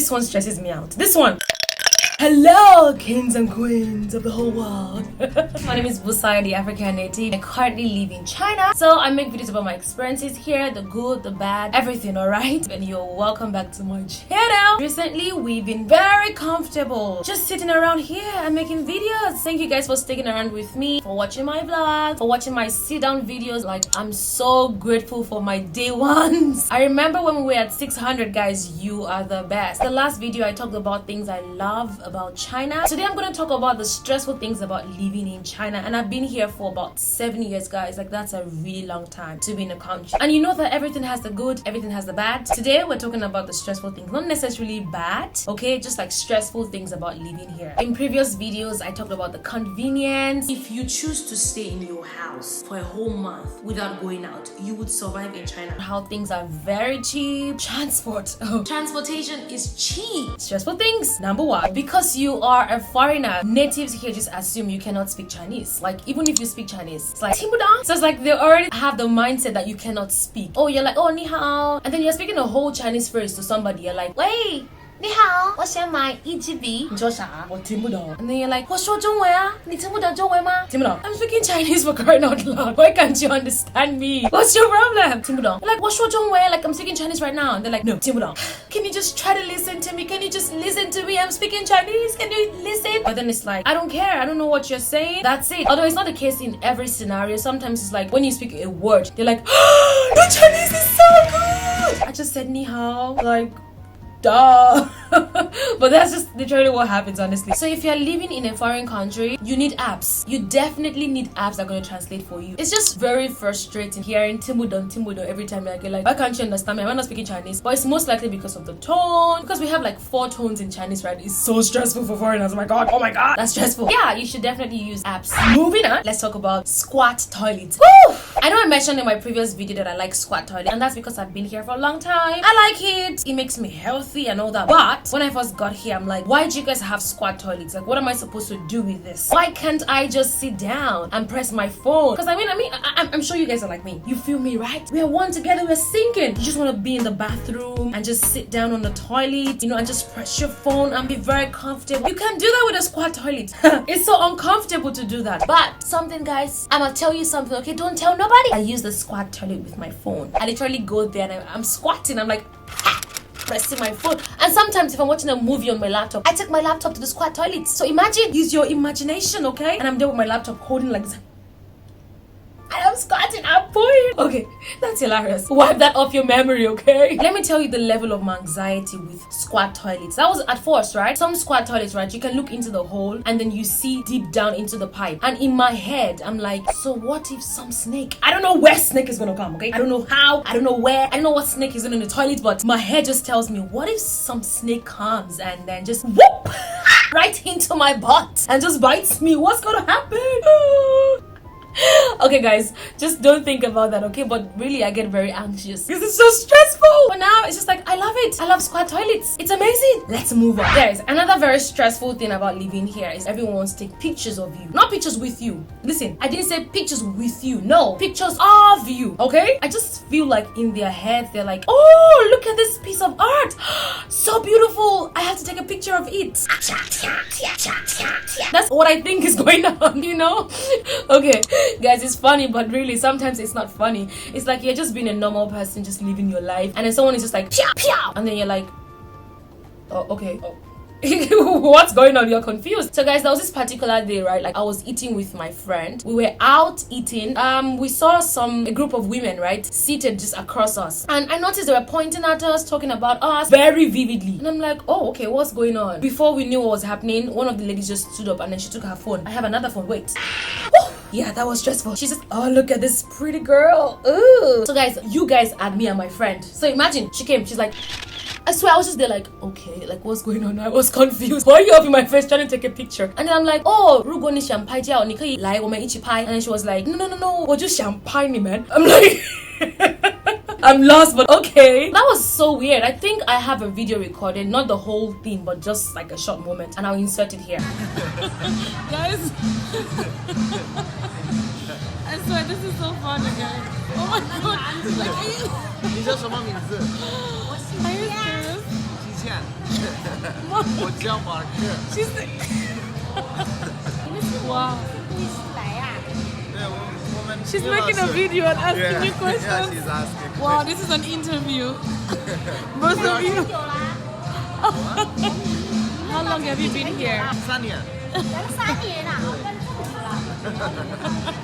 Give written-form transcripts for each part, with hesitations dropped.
This one stresses me out. This one. Hello, kings and queens of the whole world. My name is Busayo, the African native. I currently live in China, so I make videos about my experiences here, the good, the bad, everything, alright? And you're welcome back to my channel. Recently, we've been very comfortable just sitting around here and making videos. Thank you guys for sticking around with me, for watching my vlogs, for watching my sit-down videos. Like, I'm so grateful for my day ones. I remember when we were at 600, guys. You are the best. The last video, I talked about things I love about China. Today I'm going to talk about the stressful things about living in China, and I've been here for about 7 years, guys. Like, that's a really long time to be in a country, and you know that everything has the good, everything has the bad. Today we're talking about the stressful things, not necessarily bad, okay, just like stressful things about living here. In previous videos I talked about the convenience. If you choose to stay in your house for a whole month without going out, you would survive in China. How things are very cheap. Transportation is cheap. Stressful things. Number one, because you are a foreigner, natives here just assume you cannot speak Chinese. Like, even if you speak Chinese, it's like Timbudang. So it's like they already have the mindset that you cannot speak. Oh, you're like, oh, ni hao, and then you're speaking a whole Chinese phrase to somebody. You're like, wait, 你好，我想买一支笔。你说啥？我听不懂。And then you're like, 我说中文啊，你听不懂中文吗？听不懂。I'm speaking Chinese for crying out loud. Why can't you understand me? What's your problem? 听不懂。You're like, 我说中文 like I'm speaking Chinese right now. And they're like, no, 听不懂。Can you just try to listen to me? Can you just listen to me? I'm speaking Chinese. Can you listen? But then it's like, I don't care. I don't know what you're saying. That's it. Although it's not the case in every scenario. Sometimes it's like when you speak a word, they're like, oh, your Chinese is so good. I just said ni hao. Like, duh. But that's just literally what happens, honestly. So if you're living in a foreign country, you need apps. You definitely need apps that are going to translate for you. It's just very frustrating hearing Timbudon every time. Like, why can't you understand me? I'm not speaking Chinese. But it's most likely because of the tone. Because we have like 4 tones in Chinese, right? It's so stressful for foreigners. Oh my god, that's stressful. Yeah, you should definitely use apps. Moving on, let's talk about squat toilets. Woo! I know I mentioned in my previous video that I like squat toilet, and that's because I've been here for a long time. I like it. It makes me healthy and all that. But when I first got here, I'm like, why do you guys have squat toilets? Like, what am I supposed to do with this? Why can't I just sit down and press my phone? Because I'm sure you guys are like me. You feel me, right? We are one together, we're sinking. You just want to be in the bathroom and just sit down on the toilet, and just press your phone and be very comfortable. You can't do that with a squat toilet. It's so uncomfortable to do that. But something, guys, I'm gonna tell you something, okay? Don't tell nobody. I use the squat toilet with my phone. I literally go there and I'm squatting. I'm like, pressing my phone. And sometimes if I'm watching a movie on my laptop, I take my laptop to the squat toilet. So imagine, use your imagination, okay? And I'm there with my laptop holding like this. And I'm squatting, I'm pouring. Okay, that's hilarious. Wipe that off your memory, okay? Let me tell you the level of my anxiety with squat toilets. That was at first, right? Some squat toilets, right? You can look into the hole and then you see deep down into the pipe. And in my head, I'm like, so what if some snake? I don't know where snake is gonna come, okay? I don't know how, I don't know where, I don't know what snake is in the toilet, but my head just tells me, what if some snake comes and then just whoop right into my butt and just bites me? What's gonna happen? Okay, guys, just don't think about that, okay? But really, I get very anxious because it's so stressful. But now it's just like, I love it. I love squat toilets. It's amazing. Let's move on. Guys, another very stressful thing about living here is everyone wants to take pictures of you. Not pictures with you. Listen, I didn't say pictures with you. No, pictures of you, okay? I just feel like in their head, they're like, oh, look at this piece of art. So beautiful. I have to take a picture of it. That's what I think is going on, Okay. Guys, it's funny, but really sometimes it's not funny. It's like you're just being a normal person, just living your life, and then someone is just like pia, pia, and then you're like, oh, okay, oh. What's going on? You're confused. So guys, there was this particular day, right? Like, I was eating with my friend. We were out eating. We saw a group of women, right, seated just across us, and I noticed they were pointing at us, talking about us very vividly, and I'm like, oh, okay, what's going on? Before we knew what was happening, one of the ladies just stood up and then she took her phone. I have another phone. Wait. Yeah, that was stressful. She says, oh, look at this pretty girl. Ooh. So guys, you guys add me and my friend. So imagine, she came, she's like, I swear I was just there like, okay, like what's going on? I was confused. Why are you up in my face trying to take a picture? And then I'm like, oh, 如果你想拍照，你可以来我们一起拍. And then she was like, no, 我就想拍你们. I'm like, I'm lost, but okay. That was so weird. I think I have a video recorded, not the whole thing, but just like a short moment, and I'll insert it here. Guys, I swear this is so fun again. Oh my god. Like, are you... 你叫什么名字？Are you serious? Sanya. Hotel market. She's wow. She's making a video and asking you questions. Yeah, she's asking. Wow, this is an interview. Both of you. How long have you been here? Sanya.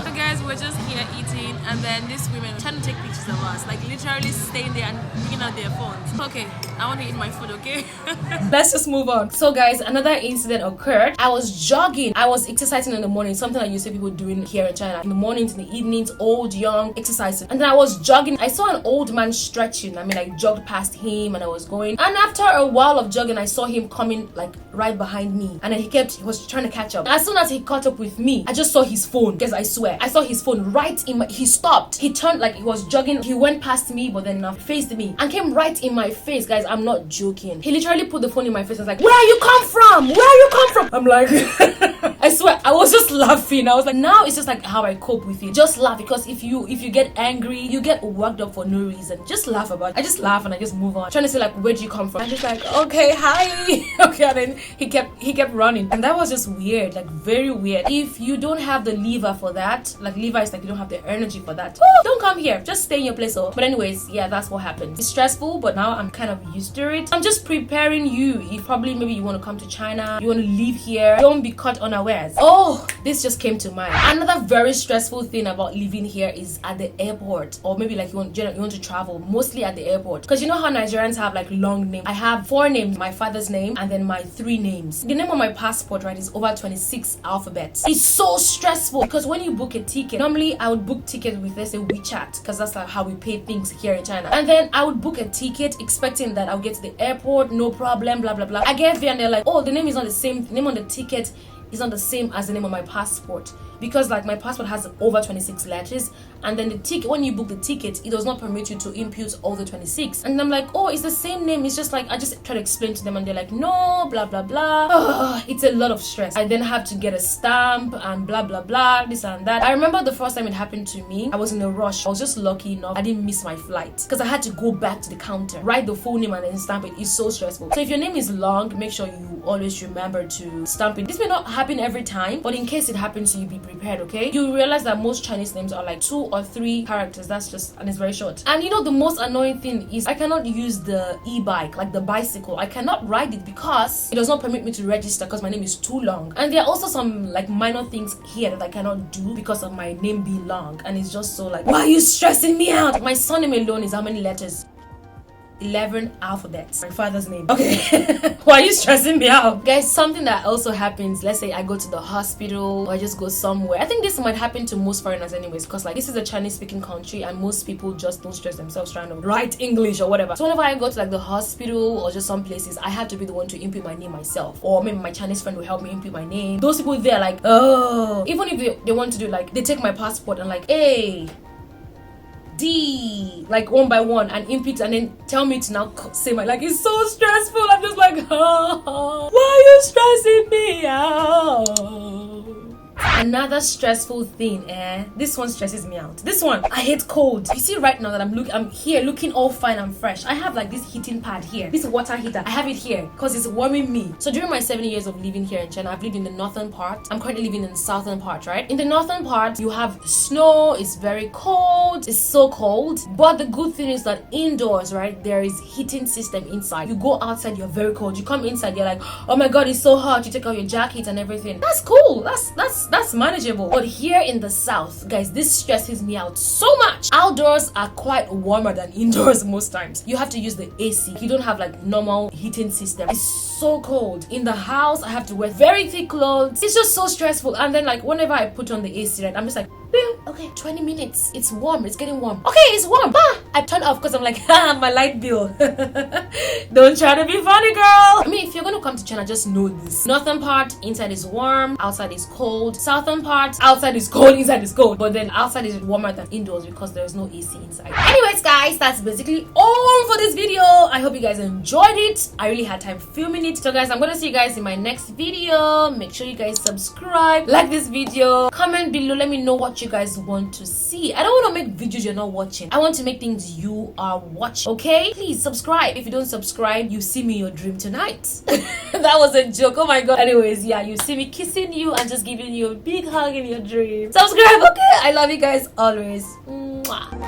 So guys, we're just here eating, and then these women trying to take pictures of us, like literally staying there and bringing out their phones. Okay, I want to eat my food, okay? Let's just move on. So guys, another incident occurred. I was jogging. I was exercising in the morning, something that you see people doing here in China. In the mornings, in the evenings, old, young, exercising. And then I was jogging. I saw an old man stretching. I mean, I jogged past him and I was going. And after a while of jogging, I saw him coming like right behind me. And then he was trying to catch up. As soon as he caught up with me, I just saw his phone. Because I swear, I saw his phone right in my, he stopped. He turned like he was jogging. He went past me, but then faced me and came right in my face. Guys, I'm not joking. He literally put the phone in my face and was like, where you come from? Where you come from? I'm like, I swear, I was just laughing. I was like, now it's just like how I cope with it. Just laugh, because if you get angry, you get worked up for no reason. Just laugh about it. I just laugh and I just move on. Trying to say like, where do you come from? I'm just like, okay, hi. Okay, and then he kept running. And that was just weird, like very weird. If you don't have the lever for that, like lever is like you don't have the energy for that, don't come here. Just stay in your place. But anyways, yeah, that's what happened. It's stressful, but now I'm kind of used to it. I'm just preparing you. If probably maybe you want to come to China, you want to live here, don't be caught unawares. Oh, this just came to mind. Another very stressful thing about living here is at the airport, or maybe like you want to travel, mostly at the airport. Because you know how Nigerians have like long names. I have 4 names: my father's name and then my 3 names. The name on my passport, right, is over 26 alphabets. It's so stressful because when you book a ticket, normally I would book tickets with, let's say, WeChat, because that's like how we pay things here in China. And then I would book a ticket expecting that I'll get to the airport, no problem, blah blah blah. I get there and they're like, oh, the name is not the same. The name on the ticket is not the same as the name on my passport, because like my passport has over 26 letters, and then the ticket, when you book the ticket, it does not permit you to input all the 26. And I'm like, oh, it's the same name. It's just like, I just try to explain to them and they're like, no, blah blah blah. Oh, it's a lot of stress. I then have to get a stamp and blah blah blah, this and that. I remember the first time it happened to me, I was in a rush. I was just lucky enough I didn't miss my flight, because I had to go back to the counter, write the full name and then stamp it. It's so stressful. So if your name is long, make sure you always remember to stamp it. This may not happen every time, but in case it happens to you, be prepared, okay? You realize that most Chinese names are like 2 or 3 characters. That's just, and it's very short. And you know, the most annoying thing is I cannot use the e-bike, like the bicycle. I cannot ride it because it does not permit me to register, because my name is too long. And there are also some like minor things here that I cannot do because of my name being long. And it's just so like, why are you stressing me out? My surname alone is how many letters? 11 alphabets. My father's name. Okay. Why are you stressing me out? Guys, something that also happens, let's say I go to the hospital or I just go somewhere. I think this might happen to most foreigners anyways, because like this is a Chinese speaking country and most people just don't stress themselves trying to write English or whatever. So whenever I go to like the hospital or just some places, I have to be the one to input my name myself, or maybe my Chinese friend will help me input my name. Those people there like, oh, even if they want to do like, they take my passport and like, hey, D, like one by one, and input, and then tell me to now say my, like, it's so stressful. I'm just like, oh, why are you stressing me out? Another stressful thing, this one stresses me out. This one, I hate cold. You see right now that I'm here looking all fine and fresh. I have like this heating pad here, this water heater. I have it here because it's warming me. So during my 7 years of living here in China, I've lived in the northern part. I'm currently living in the southern part, right? In the northern part, you have snow. It's very cold. It's so cold. But the good thing is that indoors, right, there is heating system inside. You go outside, you're very cold. You come inside, you're like, oh my god, it's so hot. You take off your jacket and everything. That's cool. That's manageable. But here in the south, guys, this stresses me out so much. Outdoors are quite warmer than indoors most times. You have to use the AC. You don't have like normal heating system. It's so cold. In the house, I have to wear very thick clothes. It's just so stressful. And then like whenever I put on the AC, right, I'm just like, okay, 20 minutes. It's warm. It's getting warm. Okay, it's warm. I turn off because I'm like, my light bill. Don't try to be funny, girl. I mean, if you're going to come to China, just know this. Northern part, inside is warm, outside is cold. Southern part, outside is cold, inside is cold. But then outside is warmer than indoors because there's no AC inside. Anyways, guys, that's basically all for this video. I hope you guys enjoyed it. I really had time filming it. So guys, I'm going to see you guys in my next video. Make sure you guys subscribe, like this video, comment below. Let me know what what you guys want to see. I don't want to make videos you're not watching. I want to make things you are watching. Okay, please subscribe. If you don't subscribe, you see me in your dream tonight. That was a joke. Oh my god. Anyways, yeah, you see me kissing you and just giving you a big hug in your dream. Subscribe, okay? I love you guys always. Mwah.